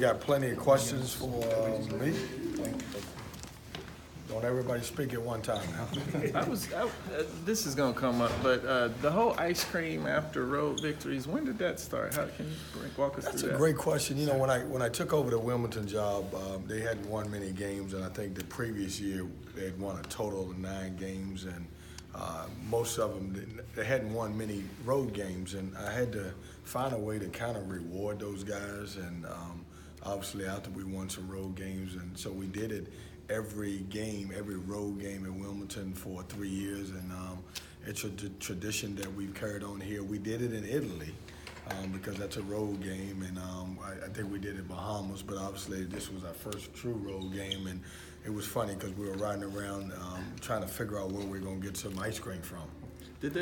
Got plenty of questions for me. Don't everybody speak at one time now. This is gonna come up, but the whole ice cream after road victories. When did that start? How can you walk us through that? That's a great question. You know, when I took over the Wilmington job, they hadn't won many games, and I think the previous year they had won a total of 9 games, and most of them they hadn't won many road games, and I had to find a way to kind of reward those guys, and obviously after we won some road games, and so we did it every road game in Wilmington for 3 years, and it's a tradition that we've carried on here. We did it in Italy because that's a road game, and I think we did it in Bahamas, but obviously this was our first true road game, and it was funny because we were riding around trying to figure out where we were going to get some ice cream from. Did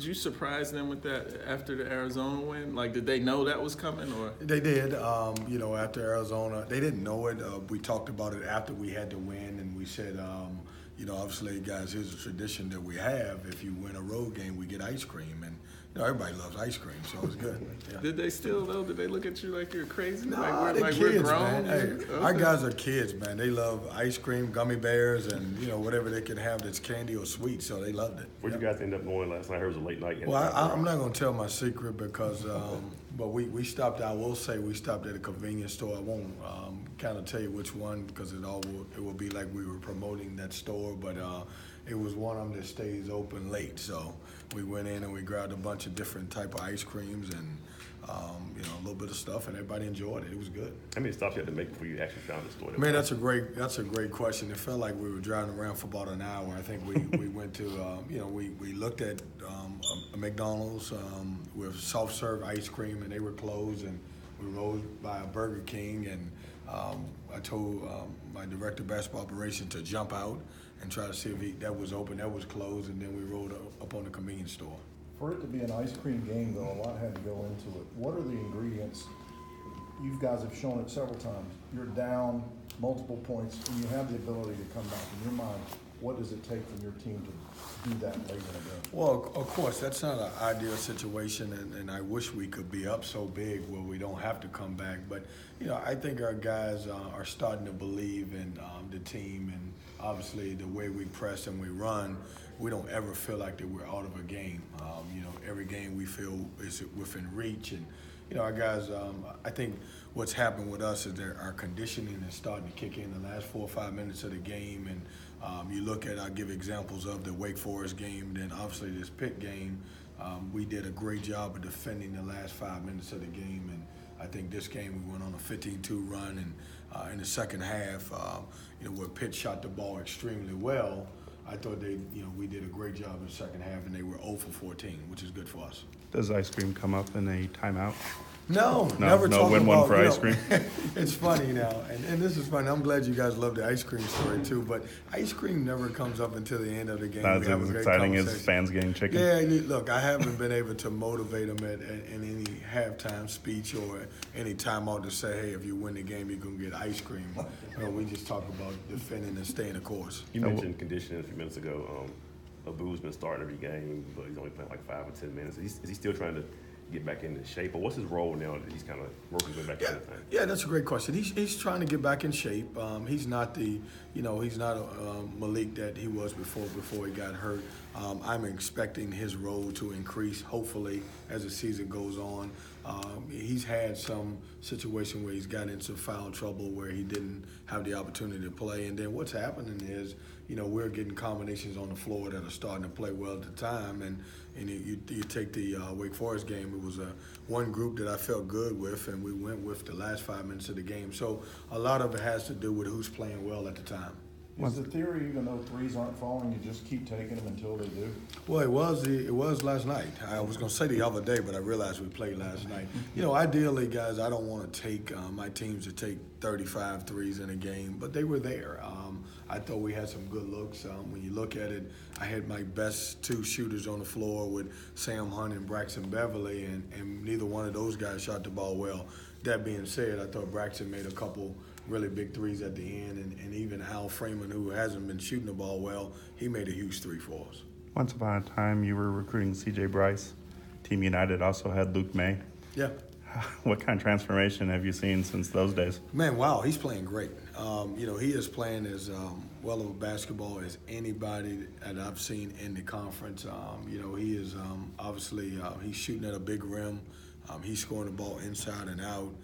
you surprise them with that after the Arizona win? Like, did they know that was coming, or? They did. You know, after Arizona, they didn't know it. We talked about it after we had to win, and we said, you know, obviously, guys, here's a tradition that we have. If you win a road game, we get ice cream, and you know, everybody loves ice cream, so it was good. Yeah. Did they still, though? Did they look at you like you're crazy? No, like kids, we're grown? Man. Hey, okay. Our guys are kids, man. They love ice cream, gummy bears, and you know, whatever they can have that's candy or sweet. So they loved it. Where'd you guys end up going last night? I heard it was a late night. Well, I'm not going to tell my secret because, but we stopped. I will say we stopped at a convenience store. I won't kind of tell you which one because it will be like we were promoting that store, but it was one of them that stays open late. So we went in and we grabbed a bunch of different type of ice creams and you know, a little bit of stuff, and everybody enjoyed it. It was good. How many stops you had to make before you actually found the store? Man, that's a great question. It felt like we were driving around for about an hour. I think we went to you know, we looked at a McDonald's with soft serve ice cream, and they were closed, and we rode by a Burger King, and I told my director of basketball operation to jump out and try to see if that was open. That was closed, and then we rode up on the convenience store. For it to be an ice cream game, though, a lot had to go into it. What are the ingredients? You guys have shown it several times. You're down multiple points, and you have the ability to come back. In your mind, what does it take from your team to do that late in the game? Well, of course, that's not an ideal situation, and I wish we could be up so big where we don't have to come back. But, you know, I think our guys are starting to believe in the team, and obviously the way we press and we run, we don't ever feel like that we're out of a game. You know, every game we feel is within reach, and you know, our guys. I think what's happened with us is that our conditioning is starting to kick in the last 4 or 5 minutes of the game, and you look at. I'll give examples of the Wake Forest game, then obviously this Pitt game. We did a great job of defending the last 5 minutes of the game, and I think this game we went on a 15-2 run, and in the second half, you know, where Pitt shot the ball extremely well. I thought we did a great job in the second half, and they were 0 for 14, which is good for us. Does ice cream come up in a timeout? No, never talk win about, one for ice cream. It's funny now, and this is funny. I'm glad you guys love the ice cream story too, but ice cream never comes up until the end of the game. That's as exciting as fans getting chicken. Yeah, look, I haven't been able to motivate them in any halftime speech or any timeout to say, hey, if you win the game, you're going to get ice cream. You know, we just talk about defending and staying the course. You mentioned conditioning a few minutes ago. Abu's been starting every game, but he's only playing like 5 or 10 minutes. Is he still trying to get back into shape, or what's his role now that he's kind of working his way back into things? Yeah, that's a great question. He's trying to get back in shape. He's not he's not Malik that he was before he got hurt. I'm expecting his role to increase, hopefully, as the season goes on. He's had some situation where he's got into foul trouble where he didn't have the opportunity to play. And then what's happening is, you know, we're getting combinations on the floor that are starting to play well at the time. And you take the Wake Forest game, it was one group that I felt good with, and we went with the last 5 minutes of the game. So a lot of it has to do with who's playing well at the time. Is the theory, even though threes aren't falling, you just keep taking them until they do? Well, it was last night. I was going to say the other day, but I realized we played last night. You know, ideally, guys, I don't want to take my teams to take 35 threes in a game, but they were there. I thought we had some good looks. When you look at it, I had my best 2 shooters on the floor with Sam Hunt and Braxton Beverly, and neither one of those guys shot the ball well. That being said, I thought Braxton made a couple really big threes at the end, and even Al Freeman, who hasn't been shooting the ball well, he made a huge 3 for us. Once upon a time, you were recruiting C.J. Bryce. Team United also had Luke May. Yeah. What kind of transformation have you seen since those days? Man, wow, he's playing great. He is playing as well of a basketball as anybody that I've seen in the conference. He is obviously he's shooting at a big rim. He's scoring the ball inside and out.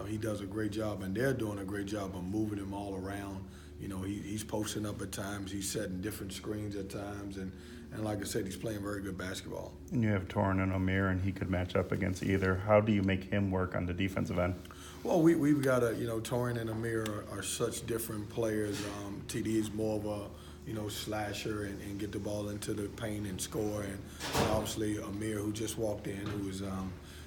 He does a great job, and they're doing a great job of moving him all around. He's posting up at times. He's setting different screens at times, and like I said, he's playing very good basketball. And you have Torrin and Amir, and he could match up against either. How do you make him work on the defensive end? Well, we've got Torrin and Amir are such different players. TD is more of a slasher and get the ball into the paint and score, and obviously Amir, who just walked in, who is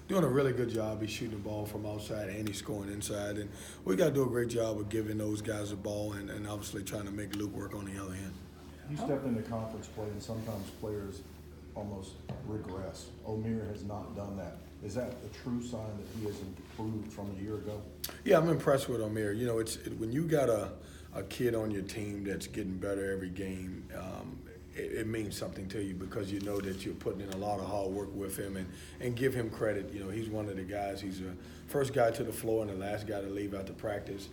doing a really good job. He's shooting the ball from outside and he's scoring inside, and we got to do a great job of giving those guys the ball and obviously trying to make Luke work on the other end. You step into conference play, and sometimes players almost regress. Amir has not done that. Is that a true sign that he has improved from a year ago? Yeah, I'm impressed with Amir. When you got a kid on your team that's getting better every game, it means something to you because you know that you're putting in a lot of hard work with him and give him credit. He's one of the guys. He's the first guy to the floor and the last guy to leave out to practice.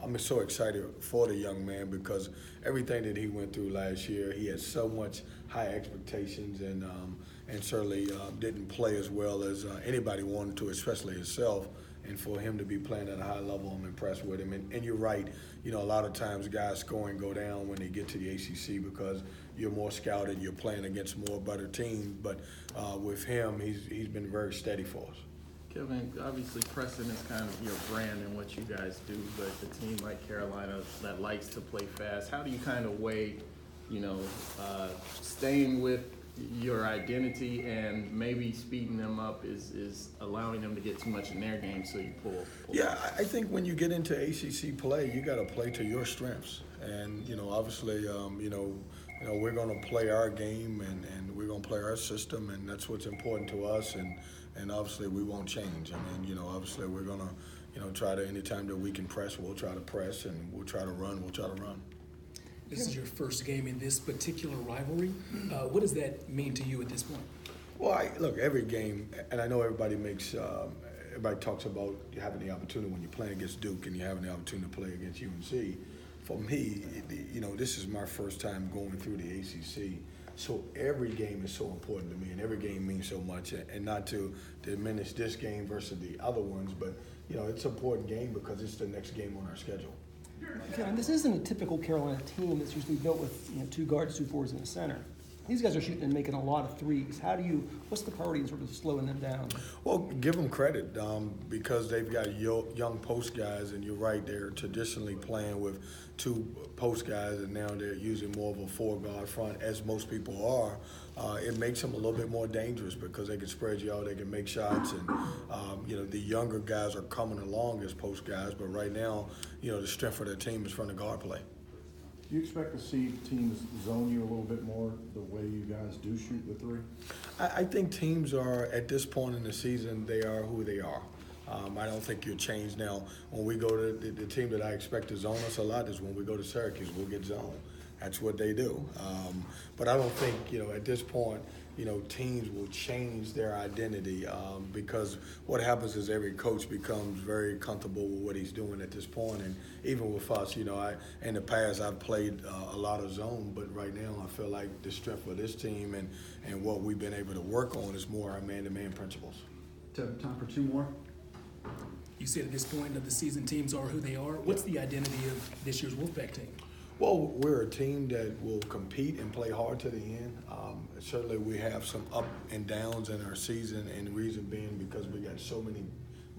I'm so excited for the young man because everything that he went through last year, he had so much high expectations and certainly didn't play as well as anybody wanted to, especially himself. And for him to be playing at a high level, I'm impressed with him. And you're right, a lot of times guys scoring go down when they get to the ACC because you're more scouted, you're playing against more better teams. But with him, he's been very steady for us. Kevin, obviously pressing is kind of your brand and what you guys do, but the team like Carolina that likes to play fast, how do you kind of weigh, staying with your identity and maybe speeding them up is allowing them to get too much in their game, so you pull Yeah, I think when you get into ACC play, you got to play to your strengths. And, obviously, we're going to play our game and we're going to play our system, and that's what's important to us. And obviously, we won't change. Obviously, we're going to, try to, anytime that we can press, we'll try to press, and we'll try to run, This is your first game in this particular rivalry. What does that mean to you at this point? Well, look, every game, and I know everybody talks about having the opportunity when you're playing against Duke and you're having the opportunity to play against UNC. For me, this is my first time going through the ACC. So every game is so important to me, and every game means so much. And not to diminish this game versus the other ones, but it's an important game because it's the next game on our schedule. Kevin, this isn't a typical Carolina team that's usually built with two guards, two forwards, and a center. These guys are shooting and making a lot of threes. What's the priority in sort of slowing them down? Well, give them credit because they've got young post guys, and you're right, they're traditionally playing with two post guys, and now they're using more of a four-guard front, as most people are. It makes them a little bit more dangerous because they can spread you out, they can make shots, and the younger guys are coming along as post guys, but right now, the strength of their team is from the guard play. Do you expect to see teams zone you a little bit more the way you guys do shoot the three? I think teams are, at this point in the season, they are who they are. I don't think you'll change now. When we go to the team that I expect to zone us a lot is when we go to Syracuse, we'll get zoned. That's what they do. But I don't think, at this point, teams will change their identity because what happens is every coach becomes very comfortable with what he's doing at this point. And even with us, in the past I've played a lot of zone, but right now I feel like the strength of this team and what we've been able to work on is more our man-to-man principles. Time for two more. You said at this point of the season, teams are who they are. What's the identity of this year's Wolfpack team? Well, we're a team that will compete and play hard to the end. Certainly we have some up and downs in our season, and the reason being because we got so many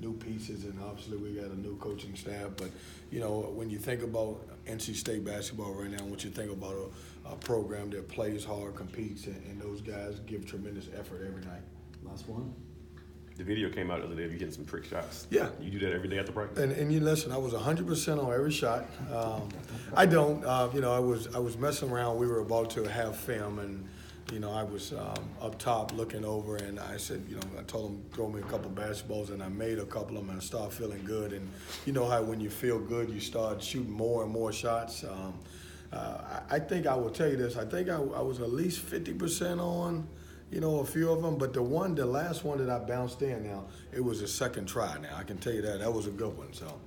new pieces, and obviously we got a new coaching staff. But, when you think about NC State basketball right now, what you think about a program that plays hard, competes, and those guys give tremendous effort every night. Last one. The video came out the other day of you hitting some trick shots. Yeah. You do that every day after practice? And you listen, I was 100% on every shot. I don't, I was messing around. We were about to have film, and, I was up top looking over, and I said, I told him throw me a couple basketballs, and I made a couple of them, and I started feeling good. And you know how when you feel good, you start shooting more and more shots. I think I will tell you this. I think I was at least 50% on. you know, a few of them, but the last one that I bounced in now, it was a second try now. I can tell you that. That was a good one, so.